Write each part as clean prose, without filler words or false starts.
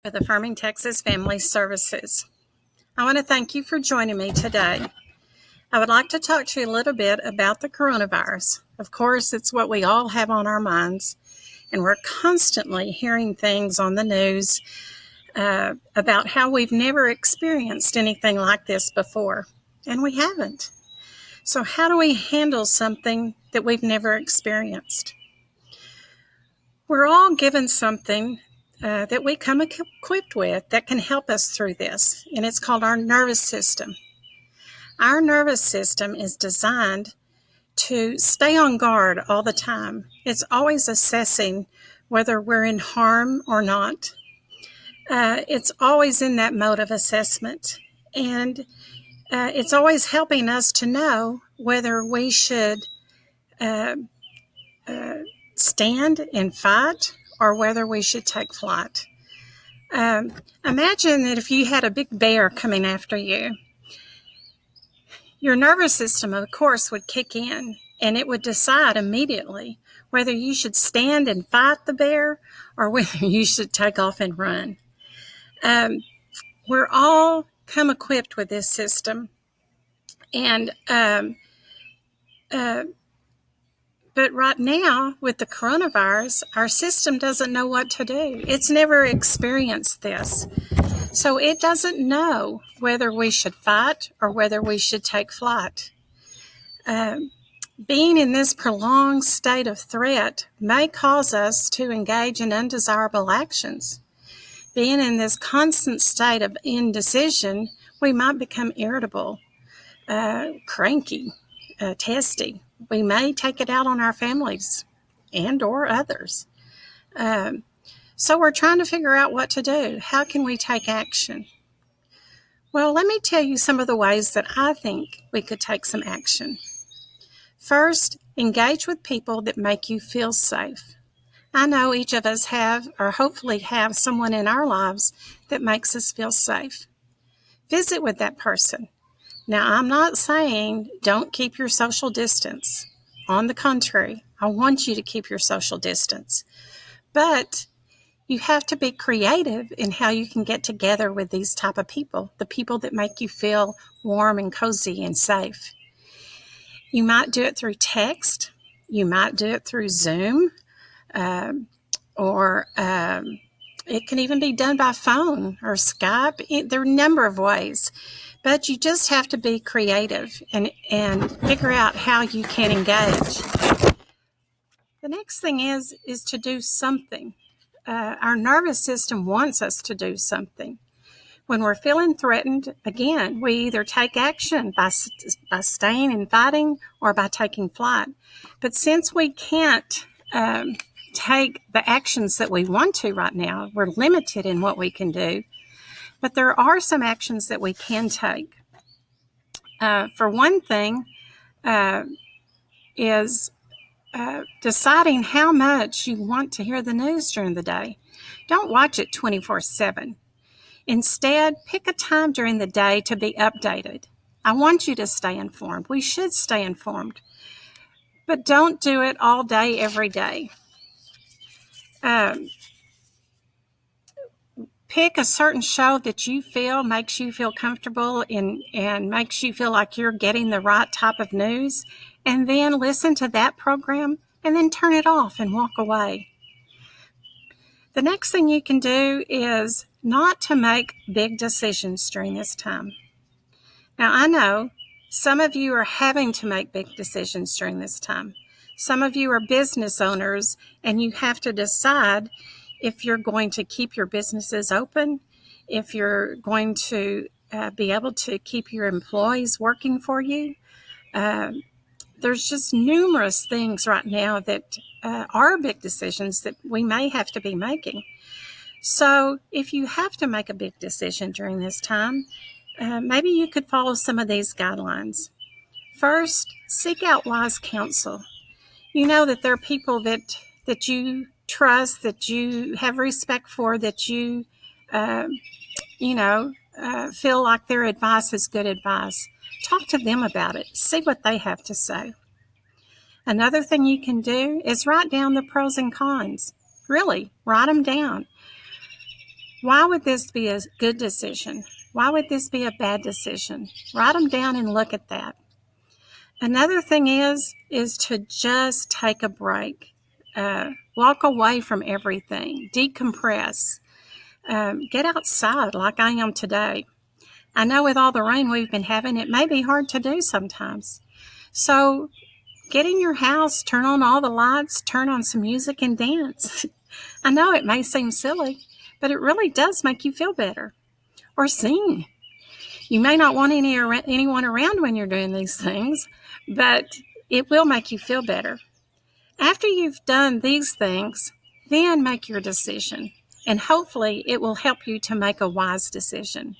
with Affirming Texas Family Services. I want to thank you for joining me today. I would like to talk to you a little bit about the coronavirus. Of course, it's what we all have on our minds, and we're constantly hearing things on the news about how we've never experienced anything like this before, and we haven't. So how do we handle something that we've never experienced? We're all given something that we come equipped with that can help us through this, and it's called our nervous system. Our nervous system is designed to stay on guard all the time. It's always assessing whether we're in harm or not. It's always in that mode of assessment, and it's always helping us to know whether we should stand and fight or whether we should take flight. Imagine that if you had a big bear coming after you, your nervous system, of course, would kick in, and it would decide immediately whether you should stand and fight the bear or whether you should take off and run. We're all come equipped with this system, and but right now, with the coronavirus, our system doesn't know what to do. It's never experienced this. So it doesn't know whether we should fight or whether we should take flight. Being in this prolonged state of threat may cause us to engage in undesirable actions. Being in this constant state of indecision, we might become irritable, cranky, testy. We may take it out on our families and or others. So we're trying to figure out what to do. How can we take action? Well, let me tell you some of the ways that I think we could take some action. First, engage with people that make you feel safe. I know each of us have, or hopefully have, someone in our lives that makes us feel safe. Visit with that person. Now, I'm not saying don't keep your social distance. On the contrary, I want you to keep your social distance. But you have to be creative in how you can get together with these type of people, the people that make you feel warm and cozy and safe. You might do it through text. You might do it through Zoom, or it can even be done by phone or Skype. There are a number of ways. But you just have to be creative and figure out how you can engage. The next thing is to do something. Our nervous system wants us to do something. When we're feeling threatened, again, we either take action by staying and fighting or by taking flight. But since we can't take the actions that we want to right now, we're limited in what we can do. But there are some actions that we can take. For one thing, is deciding how much you want to hear the news during the day. Don't watch it 24/7. Instead, pick a time during the day to be updated. I want you to stay informed. We should stay informed. But don't do it all day, every day. Pick a certain show that you feel makes you feel comfortable and makes you feel like you're getting the right type of news, and then listen to that program and then turn it off and walk away. The next thing you can do is not to make big decisions during this time. Now, I know some of you are having to make big decisions during this time. Some of you are business owners and you have to decide if you're going to keep your businesses open, if you're going to be able to keep your employees working for you. There's just numerous things right now that are big decisions that we may have to be making. So if you have to make a big decision during this time, maybe you could follow some of these guidelines. First, seek out wise counsel. You know that there are people that you trust, that you have respect for, that you feel like their advice is good advice. Talk to them about it. See what they have to say. Another thing you can do is write down the pros and cons. Really, write them down. Why would this be a good decision? Why would this be a bad decision? Write them down and look at that. Another thing is to just take a break. Walk away from everything. Decompress. Get outside like I am today. I know with all the rain we've been having, it may be hard to do sometimes. So get in your house, turn on all the lights, turn on some music and dance. I know it may seem silly, but it really does make you feel better. Or sing. You may not want anyone around when you're doing these things, but it will make you feel better. After you've done these things, then make your decision, and hopefully it will help you to make a wise decision.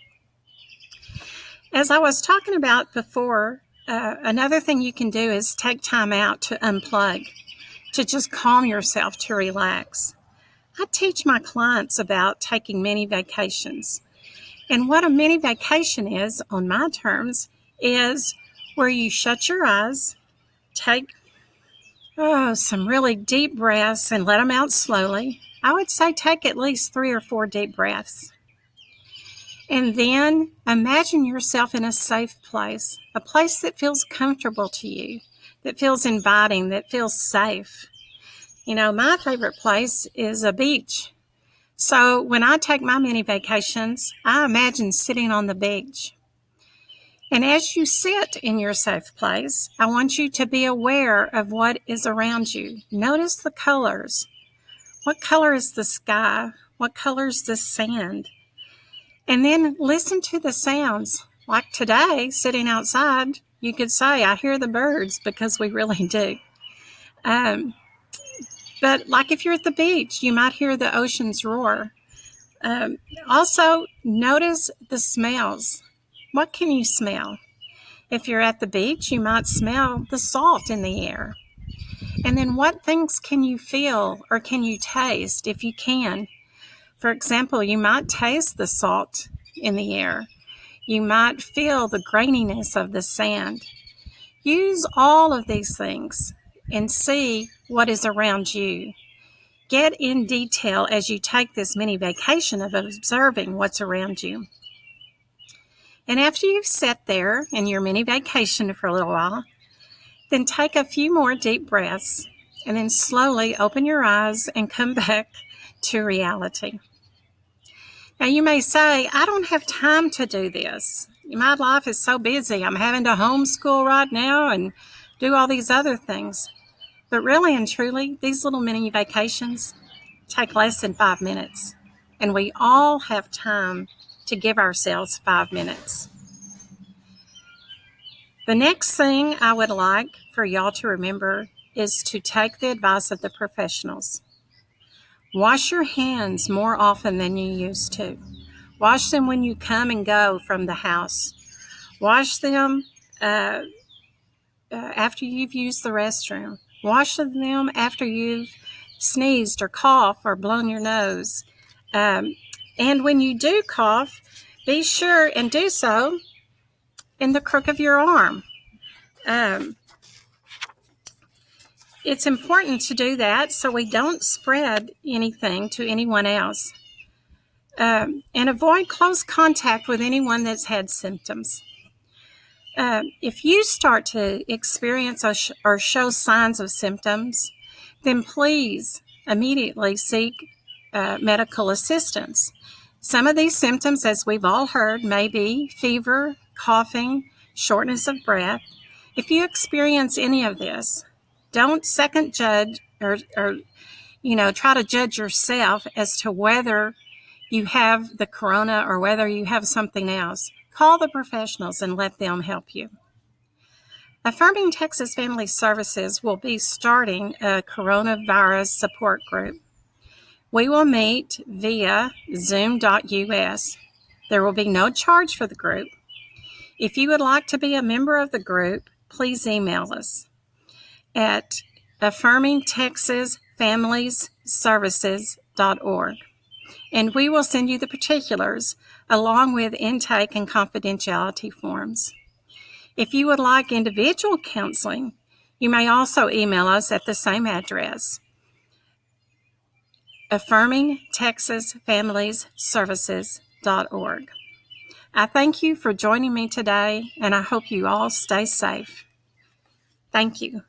As I was talking about before, another thing you can do is take time out to unplug, to just calm yourself, to relax. I teach my clients about taking mini vacations. And what a mini vacation is, on my terms, is where you shut your eyes, take some really deep breaths and let them out slowly. I would say take at least 3 or 4 deep breaths. And then imagine yourself in a safe place, a place that feels comfortable to you, that feels inviting, that feels safe. You know, my favorite place is a beach. So when I take my mini vacations, I imagine sitting on the beach. And as you sit in your safe place, I want you to be aware of what is around you. Notice the colors. What color is the sky? What color is the sand? And then listen to the sounds. Like today, sitting outside, you could say, I hear the birds, because we really do. But like if you're at the beach, you might hear the ocean's roar. Also, notice the smells. What can you smell? If you're at the beach, you might smell the salt in the air. And then what things can you feel or can you taste if you can? For example, you might taste the salt in the air. You might feel the graininess of the sand. Use all of these things and see what is around you. Get in detail as you take this mini vacation of observing what's around you. And after you've sat there in your mini vacation for a little while, then take a few more deep breaths and then slowly open your eyes and come back to reality. Now you may say, I don't have time to do this. My life is so busy. I'm having to homeschool right now and do all these other things. But really and truly, these little mini vacations take less than 5 minutes. And we all have time to give ourselves 5 minutes. The next thing I would like for y'all to remember is to take the advice of the professionals. Wash your hands more often than you used to. Wash them when you come and go from the house. Wash them after you've used the restroom. Wash them after you've sneezed or coughed or blown your nose. And when you do cough, be sure and do so in the crook of your arm. It's important to do that so we don't spread anything to anyone else. And avoid close contact with anyone that's had symptoms. If you start to experience or show signs of symptoms, then please immediately seek medical assistance. Some of these symptoms, as we've all heard, may be fever, coughing, shortness of breath. If you experience any of this, don't second judge or try to judge yourself as to whether you have the corona or whether you have something else. Call the professionals and let them help you. Affirming Texas Family Services will be starting a coronavirus support group. We will meet via zoom.us. There will be no charge for the group. If you would like to be a member of the group, please email us at affirmingtexasfamiliesservices.org. And we will send you the particulars along with intake and confidentiality forms. If you would like individual counseling, you may also email us at the same address. affirmingtexasfamiliesservices.org. I thank you for joining me today, and I hope you all stay safe. Thank you.